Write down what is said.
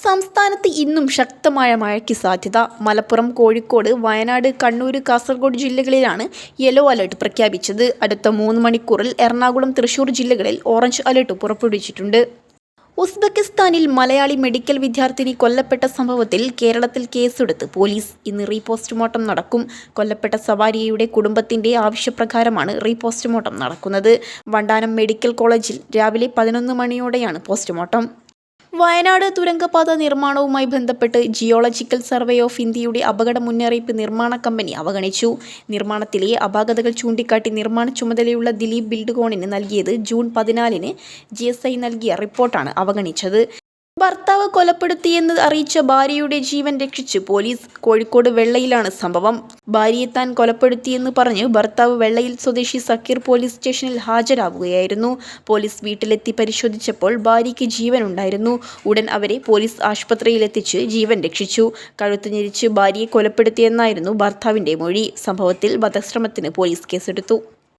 സംസ്ഥാനത്ത് ഇന്നും ശക്തമായ മഴയ്ക്ക് സാധ്യത. മലപ്പുറം, കോഴിക്കോട്, വയനാട്, കണ്ണൂർ, കാസർഗോഡ് ജില്ലകളിലാണ് യെല്ലോ അലർട്ട് പ്രഖ്യാപിച്ചത്. അടുത്ത 3 മണിക്കൂറിൽ എറണാകുളം, തൃശൂർ ജില്ലകളിൽ ഓറഞ്ച് അലർട്ട് പുറപ്പെടുവിച്ചിട്ടുണ്ട്. ഉസ്ബെക്കിസ്ഥാനിൽ മലയാളി മെഡിക്കൽ വിദ്യാർത്ഥിനി കൊല്ലപ്പെട്ട സംഭവത്തിൽ കേരളത്തിൽ കേസെടുത്ത് പോലീസ്. ഇന്ന് റീപോസ്റ്റ്മോർട്ടം നടക്കും. കൊല്ലപ്പെട്ട സവാരിയയുടെ കുടുംബത്തിന്റെ ആവശ്യപ്രകാരമാണ് റീപോസ്റ്റ്മോർട്ടം നടക്കുന്നത്. വണ്ടാനം മെഡിക്കൽ കോളേജിൽ രാവിലെ 11 മണിയോടെയാണ് പോസ്റ്റ്മോർട്ടം. വയനാട് തുരങ്കപാത നിർമ്മാണവുമായി ബന്ധപ്പെട്ട് ജിയോളജിക്കൽ സർവേ ഓഫ് ഇന്ത്യയുടെ അപകട മുന്നറിയിപ്പ് നിർമ്മാണ കമ്പനി അവഗണിച്ചു. നിർമ്മാണത്തിലെ അപാകതകൾ ചൂണ്ടിക്കാട്ടി നിർമ്മാണ ചുമതലയുള്ള ദിലീപ് ബിൽഡ്കോണിന് നൽകിയത് ജൂൺ 14-ന് GSI നൽകിയ റിപ്പോർട്ടാണ് അവഗണിച്ചത്. ഭർത്താവ് കൊലപ്പെടുത്തിയെന്ന് അറിയിച്ച ഭാര്യയുടെ ജീവൻ രക്ഷിച്ച് പോലീസ്. കോഴിക്കോട് വെള്ളയിലാണ് സംഭവം. ഭാര്യയെ താൻ കൊലപ്പെടുത്തിയെന്ന് പറഞ്ഞ് ഭർത്താവ് വെള്ളയിൽ സ്വദേശി സക്കീർ പോലീസ് സ്റ്റേഷനിൽ ഹാജരാവുകയായിരുന്നു. പോലീസ് വീട്ടിലെത്തി പരിശോധിച്ചപ്പോൾ ഭാര്യയ്ക്ക് ജീവനുണ്ടായിരുന്നു. ഉടൻ അവരെ പോലീസ് ആശുപത്രിയിലെത്തിച്ച് ജീവൻ രക്ഷിച്ചു. കഴുത്ത് ഞെരിച്ച് ഭാര്യയെ കൊലപ്പെടുത്തിയെന്നായിരുന്നു ഭർത്താവിന്റെ മൊഴി. സംഭവത്തിൽ വധശ്രമത്തിന് പോലീസ് കേസെടുത്തു.